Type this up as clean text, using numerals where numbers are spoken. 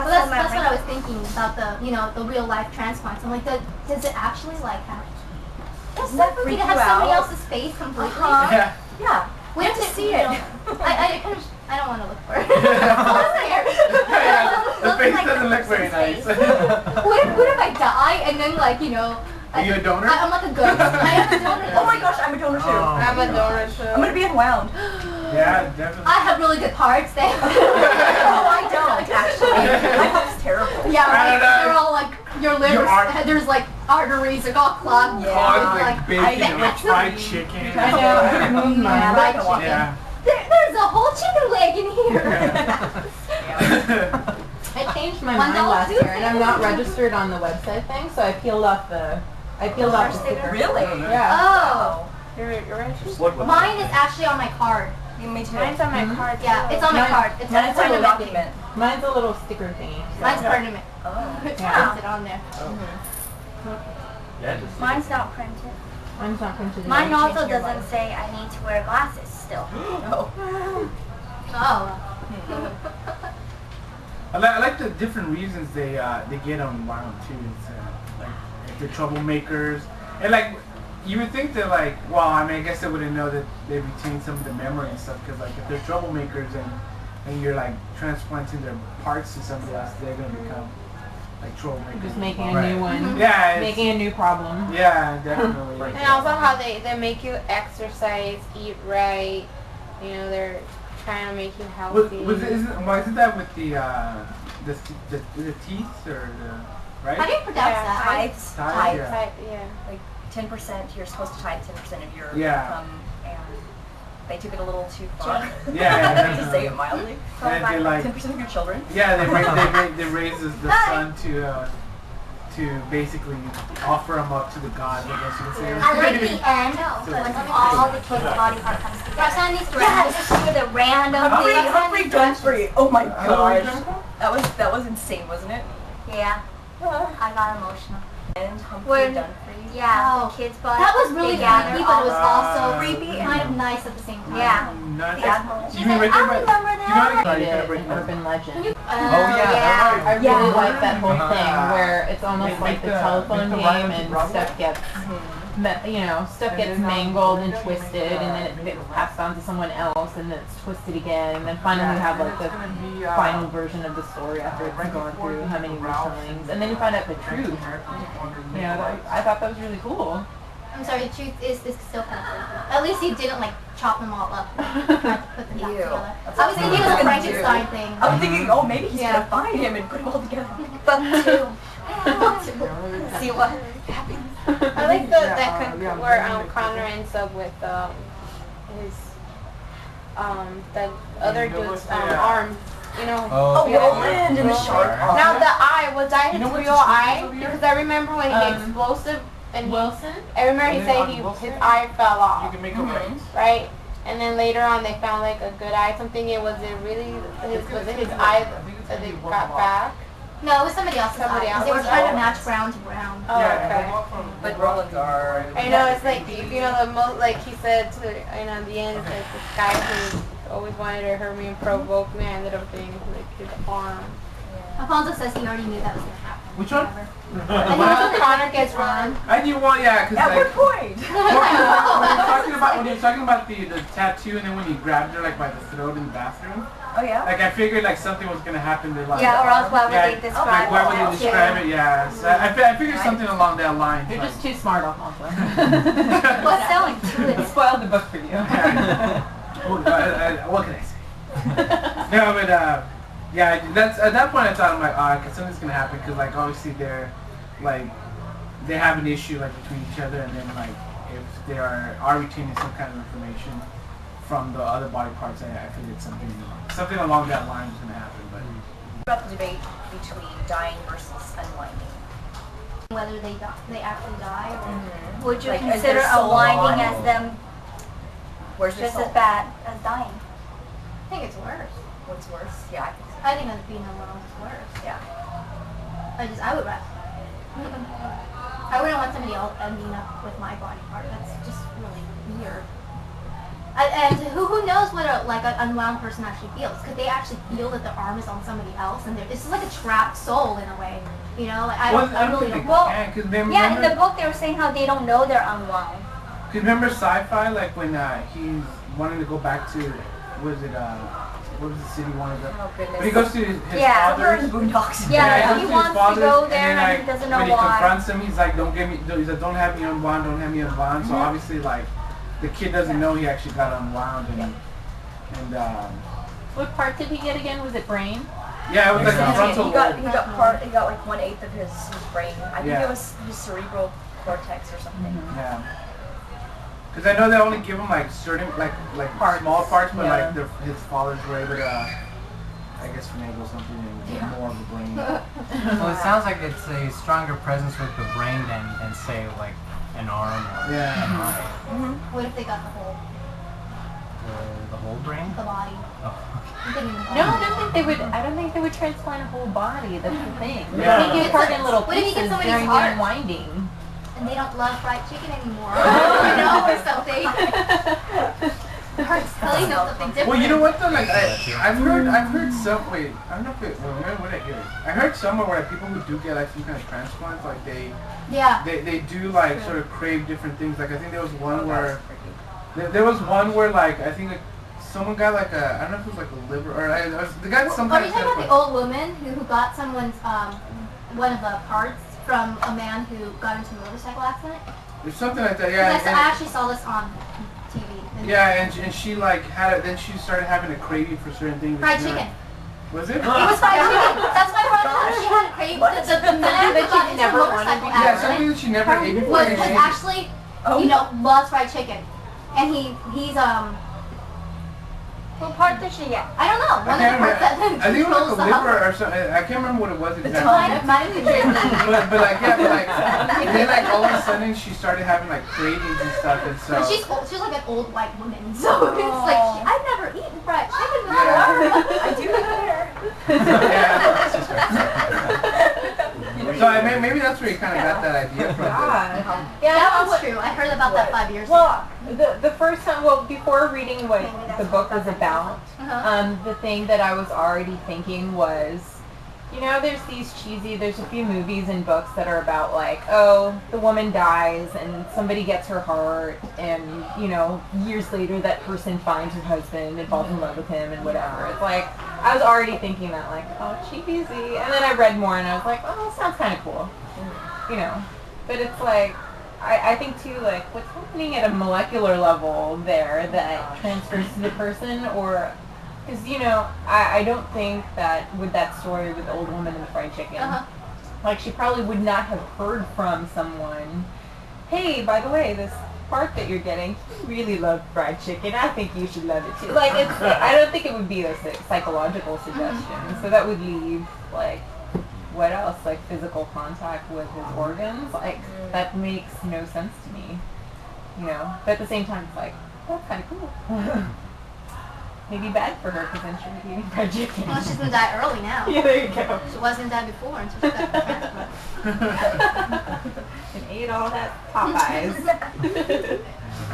Well, that's what I was thinking about the real life transplants. I'm like, does it actually like have? That's so freaky to have somebody else's face completely. Yeah. We have to see it. I don't want to look for it. The face doesn't look very nice. What if I die and then Are you a donor? I'm like a ghost. I am a donor. Oh my gosh, I'm a donor too. I'm a donor too. I'm gonna be unwound. Yeah, definitely. I have really good parts. Oh, I don't actually. My heart's terrible. Yeah, I don't know. they're all like your liver. There's like arteries are all clogged. Clogged like bacon or fried chicken. I know. Yeah. There's a whole chicken leg in here. I changed my mind last year, and I'm not registered on the website thing, so I peeled off the sticker. Really? Yeah. Oh. You're registered? Mine is actually on my card. Me too. Mine's on my card. Yeah, it's on my card. It's Mine's part on of the it. document. Mine's a little sticker thingy. Mine's part of it. Oh. It Yeah. puts it on there. Mine's not printed. Mine's not printed. Mine also doesn't say I need to wear glasses still. No. Oh. I like the different reasons they get unwound too. It's like if they're troublemakers, and like you would think that I guess they wouldn't know that they retain some of the memory and stuff, because like if they're troublemakers and you're like transplanting their parts to somebody else, they're gonna become like troublemakers. Just making a new one. Yeah. Making a new problem. Yeah, definitely. And also how they make you exercise, eat right. They're trying to make you healthy. Isn't that with the teeth or How right? do you pronounce that? Tithes. Tithes, Yeah. Like 10%. You're supposed to tithe 10% of your Yeah. income, and they took it a little too far. Yeah. To say it mildly. And they like 10% of your children. Yeah, they raise the son to basically offer him up to the gods, I guess you could say. I like the end when all the kids' body part comes together. Roxanne needs to Yeah, just with a random Humphrey, thing. Humphrey Dunphy. Oh my gosh. That was insane, wasn't it? Yeah, I got emotional. And Humphrey Dunphy. Yeah, Oh. the kids' body. That was really together. creepy, but it was also creepy kind of nice at the same time. Yeah. You mean right there, but you gotta break Urban legend. Yeah. I really like that whole thing where it's almost like the telephone game and stuff gets, stuff gets mangled and twisted, and then it gets passed on to someone else, and then it's twisted again, and then finally you have like the final version of the story after it's gone through how many retellings, and then you find out the truth. I thought that was really cool. I'm sorry, the truth is still kind of freaky. At least he didn't chop them all up and try to put them back together. I was thinking of the Frankenstein thing. I was thinking, oh, maybe he's gonna find him and put them all together. But two. See what happens. I like where Connor ends up with his the other dude's arm. Oh, Roland and the shark. Now the eye, was that his real eye? Because I remember when he explosive and Wilson? I remember he said his eye fell off. You can make a right. Right? And then later on they found like a good eye. Was it his eye that they got back? No, it was somebody else's Somebody eye. else. They were trying to match brown to brown. Oh, okay. But Roland's are. I know, it's like, the most, like he said to, at the end, it's like this guy who always wanted to hurt me and provoke me, I ended up being like his arm. Alfonso says he already knew that was going to happen. Which one? And then Connor gets run. I knew one, yeah, because At what point? when he was talking about the tattoo, and then when he grabbed her by the throat in the bathroom. Oh yeah. I figured something was gonna happen to Yeah, or else why would they describe it? Why would they describe it? Yeah. So I figured something along that line. You're just too smart, Alfonso. What's selling to He spoiled the book for you. What can I say? No, but yeah, that's at that point I thought I'm like, cause something's gonna happen, cause obviously they're they have an issue between each other, and then if they are retaining some kind of information from the other body parts, I figured something along that line was gonna happen. But About the debate between dying versus unwinding. whether they actually die or Would you Like, is consider their soul unwinding gone? as them Where's your just soul? as bad as dying? I think it's worse. What's worse? Yeah, I think so. I think that being alone is worse. Yeah. I would rather. I wouldn't want somebody else ending up with my body part. That's just really weird. And who knows what an unwound person actually feels? Could they actually feel that their arm is on somebody else, and it's just like a trapped soul in a way, you know? Like, I really don't. Well, remember, yeah, in the book they were saying how they don't know they're unwound. Cause remember sci-fi, like when he's wanting to go back to, what was the city he wanted to? Oh goodness. When he goes to his Yeah, father's. Boondocks. Yeah, he he goes wants his to father's, go there and, and he doesn't know when he why. confronts him, he's like, don't have me unwound, don't have me unwound. So obviously, like, the kid doesn't know he actually got unwound, and What part did he get again? Was it brain? yeah, it was like the frontal He got like 1/8 of his brain. I think it was his cerebral cortex or something. Yeah. Because I know they only give him like certain like Parts. small parts, but Yeah. like his fathers were able to, I guess, finagle something and get more of the brain. Well, it sounds like it's a stronger presence with the brain than say like an arm or Yeah. an eye. What if they got the whole The whole brain? body? Oh, I'm thinking the No, body. I don't think they would transplant a whole body. That's the thing. They Yeah. take it apart in little What if you get pieces somebody's during the heart? unwinding. And they don't love fried chicken anymore, you know, or something. Or telling them something different. Well, you know what though? Like I've heard some. Wait, I don't know if it. Well, remember what I hear? I heard somewhere where like, people who do get like some kind of transplants, like they do like sort of crave different things. Like I think there was one where there was one where like I think like, someone got like I don't know if it was like a liver or the guy some Are kind you of talking about the old woman who got someone's one of the parts from a man who got into a motorcycle accident? There's something like that. Yes, Yeah. I actually saw this on TV. Yeah, and she like had it. Then she started having a craving for certain things. Fried chicken. Was it? It was fried chicken. That's why I brought it up. She had a craving. The man who got into a motorcycle Yeah, accident something that she never ate before. was and she- actually, loves fried chicken, and he's What part did she get? I don't know. One of I the parts that think it was controls like a the liver house. or something. I can't remember what it was exactly. Might have been but like then like all of a sudden she started having like cravings and stuff, and so. But she's old. She's like an old white woman, so it's like I've never eaten fried chicken before. I do So maybe that's where you kind of got that idea from. Yeah, that one's true. I heard about that 5 years ago. Well, the first time, before reading what the book was about, the thing that I was already thinking was, you know, there's a few movies and books that are about like, oh, the woman dies and somebody gets her heart and, you know, years later that person finds her husband and falls in love with him and whatever. It's like, I was already thinking that like, oh, cheesy. And then I read more and I was like, oh, sounds kind of cool. You know, but it's like, I think too, like, what's happening at a molecular level there that transfers to the person, or, because, you know, I don't think that with that story with the old woman and the fried chicken, like, she probably would not have heard from someone, hey, by the way, this part that you're getting, he really loved fried chicken, I think you should love it too. Like, I don't think it would be a psychological suggestion, so that would leave, like, what else? Like physical contact with his organs? Like, that makes no sense to me. You know? But at the same time, it's like, that's kind of cool. Maybe bad for her because then she would be eating fried chicken. Well, she's gonna die early now. Yeah, there you go. She wasn't die before until she got the transplant. And ate all that Popeyes.